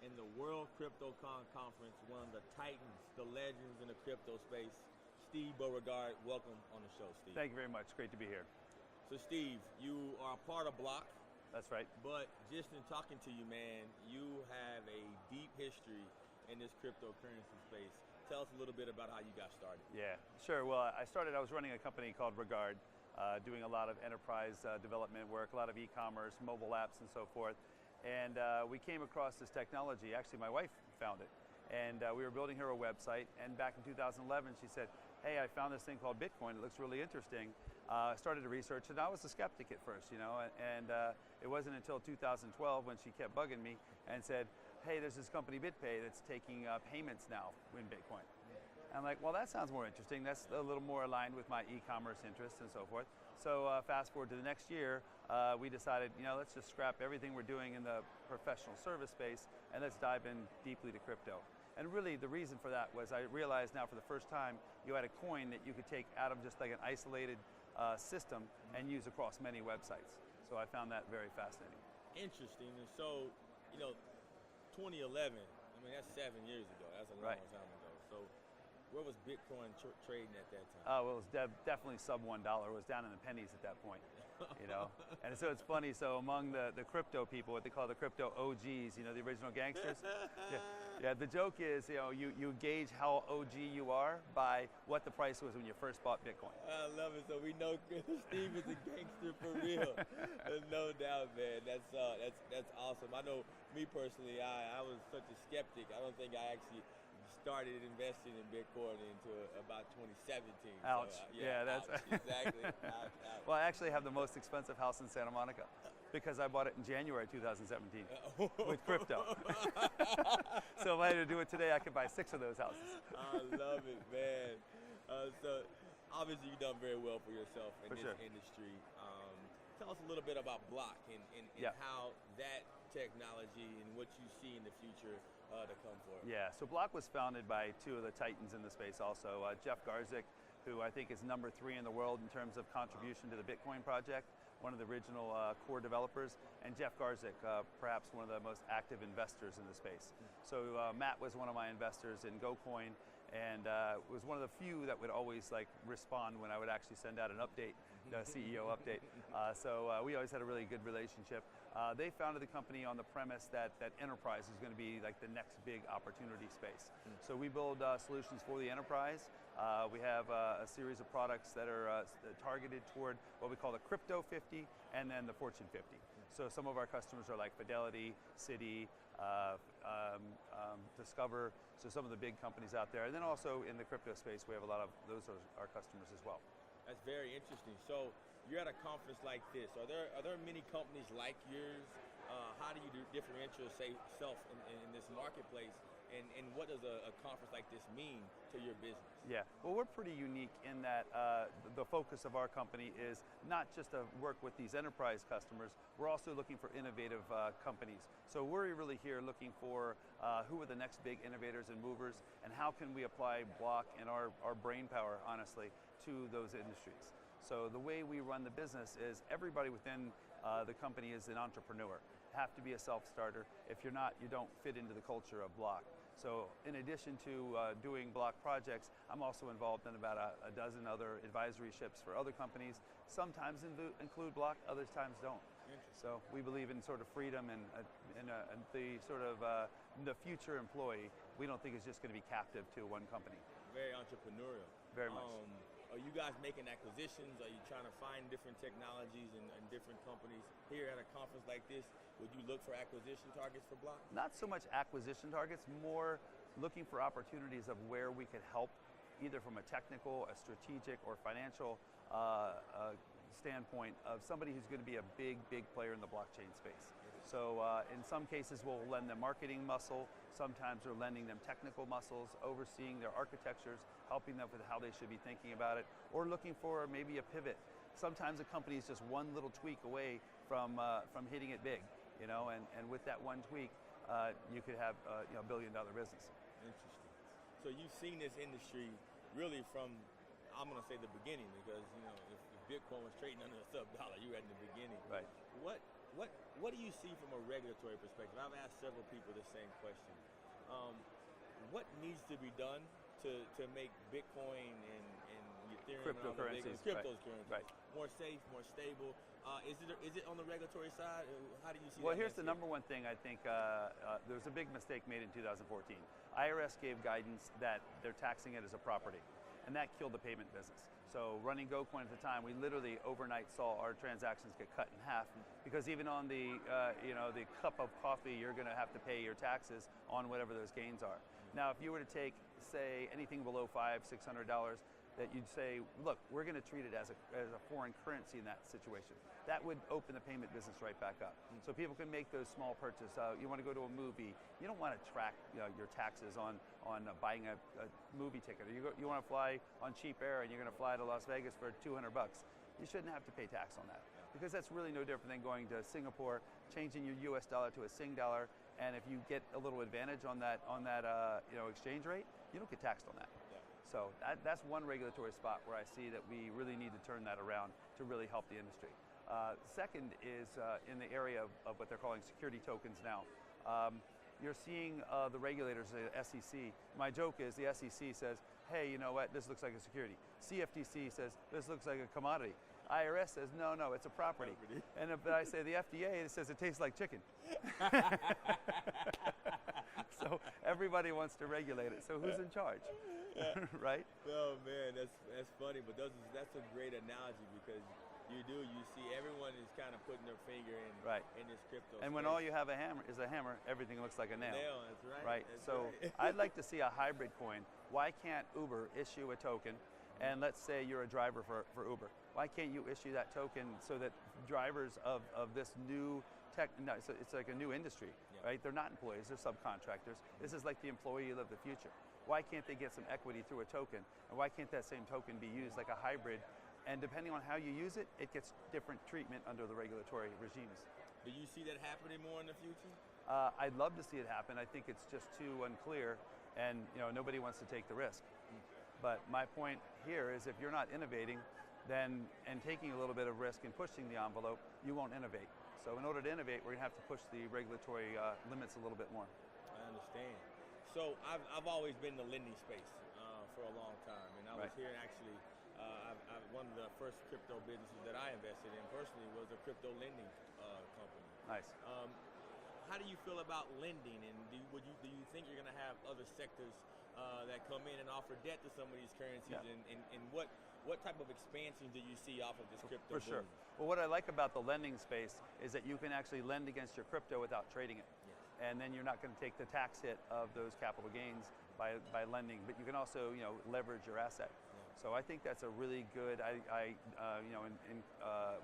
in the World CryptoCon Conference, one of the titans, the legends in the crypto space, Steve Beauregard. Welcome on the show, Steve. Thank you very much. Great to be here. So, Steve, you are a part of Block. That's right. But just in talking to you, man, you have a deep history in this cryptocurrency space. Tell us a little bit about how you got started. Yeah, sure. Well, I was running a company called Brewer, doing a lot of enterprise development work, a lot of e-commerce, mobile apps, and so forth. And we came across this technology. Actually, my wife found it. And we were building her a website. And back in 2011, she said, hey, I found this thing called Bitcoin. It looks really interesting. I started to research it. I was a skeptic at first, and it wasn't until 2012 when she kept bugging me and said, hey, there's this company BitPay that's taking payments now in Bitcoin. And I'm like, well, that sounds more interesting. That's a little more aligned with my e-commerce interests and so forth. So fast forward to the next year, we decided, let's just scrap everything we're doing in the professional service space and let's dive in deeply to crypto. And really the reason for that was I realized now for the first time you had a coin that you could take out of just like an isolated system and use across many websites. So I found that very fascinating. Interesting. And so, 2011, that's 7 years ago. That's a long time ago. So where was Bitcoin trading at that time? Well, it was definitely sub $1. It was down in the pennies at that point, And so it's funny, so among the crypto people, what they call the crypto OGs, the original gangsters. Yeah, the joke is, you gauge how OG you are by what the price was when you first bought Bitcoin. I love it. So we know Steve is a gangster for real. There's no doubt, man. That's awesome. I know me personally, I was such a skeptic. I don't think I actually started investing in Bitcoin into about 2017. Ouch. So, that's ouch, exactly. Ouch. Well, I actually have the most expensive house in Santa Monica because I bought it in January 2017 with crypto. So if I had to do it today, I could buy 6 of those houses. I love it, man. So obviously you've done very well for yourself in this industry. Tell us a little bit about Block and how that technology and what you see in the future to come forward. Yeah, so Block was founded by 2 of the titans in the space also. Jeff Garzik, who I think is number 3 in the world in terms of contribution to the Bitcoin project, one of the original core developers, and Jeff Garzik, perhaps one of the most active investors in the space. So Matt was one of my investors in GoCoin, and was one of the few that would always respond when I would actually send out an update, the CEO update. So we always had a really good relationship. They founded the company on the premise that enterprise is going to be like the next big opportunity space. So we build solutions for the enterprise. We have a series of products that are targeted toward what we call the Crypto 50 and then the Fortune 50. So some of our customers are like Fidelity, Citi, Discover, so some of the big companies out there. And then also in the crypto space, we have a lot of those are our customers as well. That's very interesting. So you're at a conference like this. Are there many companies like yours? How do you differentiate yourself in this marketplace? And what does a conference like this mean to your business? Yeah, well, we're pretty unique in that the focus of our company is not just to work with these enterprise customers, we're also looking for innovative companies. So we're really here looking for who are the next big innovators and movers, and how can we apply Block and our brain power, honestly, to those industries. So the way we run the business is everybody within the company is an entrepreneur. Have to be a self-starter. If you're not, you don't fit into the culture of Block. So in addition to doing Block projects, I'm also involved in about a dozen other advisory ships for other companies. Sometimes include Block, other times don't. So we believe in sort of freedom and the sort of the future employee. We don't think is just going to be captive to one company. Very entrepreneurial. Very much. Are you guys making acquisitions? Are you trying to find different technologies and different companies here at a conference like this? Would you look for acquisition targets for Block? Not so much acquisition targets, more looking for opportunities of where we could help, either from a technical, a strategic, or financial standpoint of somebody who's going to be a big player in the blockchain space. So in some cases we'll lend them marketing muscle, sometimes we're lending them technical muscles, overseeing their architectures, helping them with how they should be thinking about it, or looking for maybe a pivot. Sometimes a company is just one little tweak away from hitting it big, and with that one tweak, you could have a $1 billion business. Interesting. So you've seen this industry really from, I'm going to say the beginning, because if Bitcoin was trading under a sub-dollar, you were at the beginning. Right. what do you see from a regulatory perspective? I've asked several people the same question. What needs to be done to make Bitcoin and Ethereum Cryptocurrencies, cryptocurrencies right. more safe, more stable? Is it on the regulatory side? How do you see Well, that? here's the number one thing I think. There was a big mistake made in 2014. IRS gave guidance that they're taxing it as a property, and that killed the payment business. So running GoCoin at the time, we literally overnight saw our transactions get cut in half because even on the the cup of coffee, you're going to have to pay your taxes on whatever those gains are. Now, if you were to take, say, anything below $500-600, that you'd say, look, we're going to treat it as a foreign currency in that situation. That would open the payment business right back up. So people can make those small purchases. You want to go to a movie, you don't want to track your taxes on buying a movie ticket. Or you want to fly on cheap air and you're going to fly to Las Vegas for $200. You shouldn't have to pay tax on that because that's really no different than going to Singapore, changing your US dollar to a Sing dollar, and if you get a little advantage on that exchange rate, you don't get taxed on that. So that's one regulatory spot where I see that we really need to turn that around to really help the industry. Second is in the area of what they're calling security tokens now. You're seeing the regulators, the SEC. My joke is the SEC says, hey, you know what, this looks like a security. CFTC says, this looks like a commodity. IRS says, no, it's a property. And if I say the FDA, it says it tastes like chicken. So everybody wants to regulate it. So who's in charge? Right? Oh man, that's funny, but that's a great analogy because you see everyone is kind of putting their finger in this crypto. And when all you have is a hammer, everything looks like a nail. That's right. Right. So I'd like to see a hybrid coin. Why can't Uber issue a token? And let's say you're a driver for Uber. Why can't you issue that token so that drivers of this new tech, no, it's like a new industry, right? They're not employees, they're subcontractors. This is like the employee of the future. Why can't they get some equity through a token? And why can't that same token be used like a hybrid? And depending on how you use it, it gets different treatment under the regulatory regimes. Do you see that happening more in the future? I'd love to see it happen. I think it's just too unclear, and nobody wants to take the risk. But my point here is if you're not innovating, then and taking a little bit of risk and pushing the envelope, you won't innovate. So in order to innovate, we're going to have to push the regulatory limits a little bit more. I understand. So I've always been in the lending space for a long time, and I was here actually. One of the first crypto businesses that I invested in personally was a crypto lending company. Nice. How do you feel about lending, and do you think you're going to have other sectors that come in and offer debt to some of these currencies, and what type of expansion do you see off of this crypto? For sure. Well, what I like about the lending space is that you can actually lend against your crypto without trading it. And then you're not going to take the tax hit of those capital gains by lending, but you can also leverage your asset. So I think that's a really good. I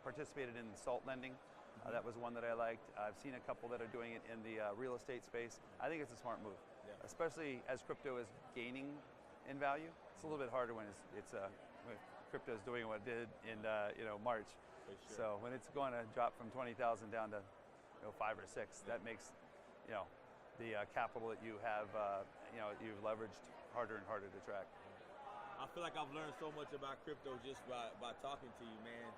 participated in salt lending. That was one that I liked. I've seen a couple that are doing it in the real estate space. I think it's a smart move, especially as crypto is gaining in value. It's a little bit harder when when crypto is doing what it did in March. Sure. So when it's going to drop from 20,000 down to 5 or 6, that makes the capital that you have you've leveraged harder and harder to track. I feel like I've learned so much about crypto just by talking to you, man.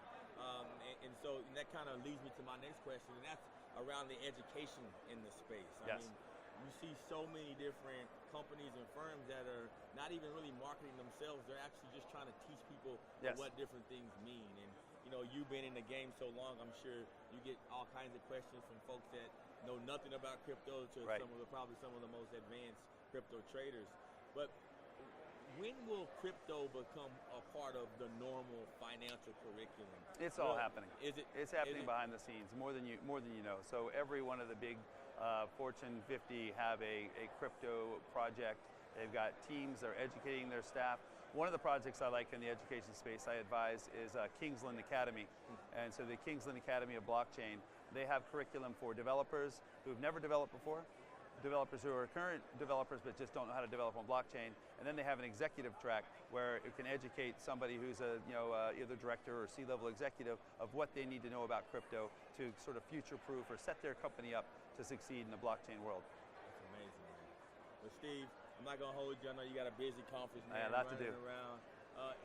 And so that kind of leads me to my next question, and that's around the education in the space. I mean, you see so many different companies and firms that are not even really marketing themselves. They're actually just trying to teach people what different things mean. And you've been in the game so long, I'm sure you get all kinds of questions from folks that know nothing about crypto to probably some of the most advanced crypto traders. But when will crypto become a part of the normal financial curriculum? It's all happening. It's happening behind the scenes more than you know. So every one of the big Fortune 50 have a crypto project. They've got teams. They're educating their staff. One of the projects I like in the education space I advise is Kingsland Academy. And so the Kingsland Academy of Blockchain, they have curriculum for developers who've never developed before, developers who are current developers but just don't know how to develop on blockchain, and then they have an executive track where it can educate somebody who's a either director or C-level executive of what they need to know about crypto to sort of future-proof or set their company up to succeed in the blockchain world. That's amazing, man. Well, Steve, I'm not gonna hold you. I know you got a busy conference, man. Yeah, a lot to do. Around.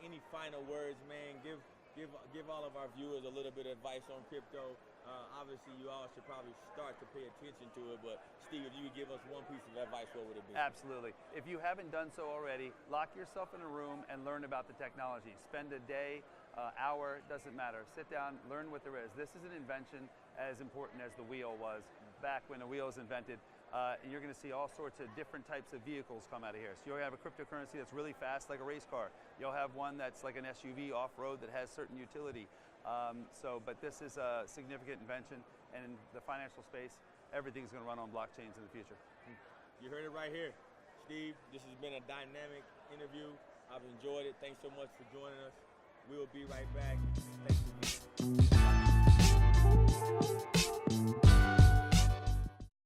Any final words, man? Give all of our viewers a little bit of advice on crypto. obviously you all should probably start to pay attention to it, but Steve, if you could give us one piece of advice, what would it be? Absolutely. If you haven't done so already, lock yourself in a room and learn about the technology. Spend a day, hour, doesn't matter. Sit down, learn what there is. This is an invention as important as the wheel was back when the wheel was invented. You're going to see all sorts of different types of vehicles come out of here. So you'll have a cryptocurrency that's really fast, like a race car. You'll have one that's like an SUV off-road that has certain utility. But this is a significant invention, and in the financial space, everything's going to run on blockchains in the future. You heard it right here. Steve, this has been a dynamic interview. I've enjoyed it. Thanks so much for joining us. We'll be right back. Thanks again.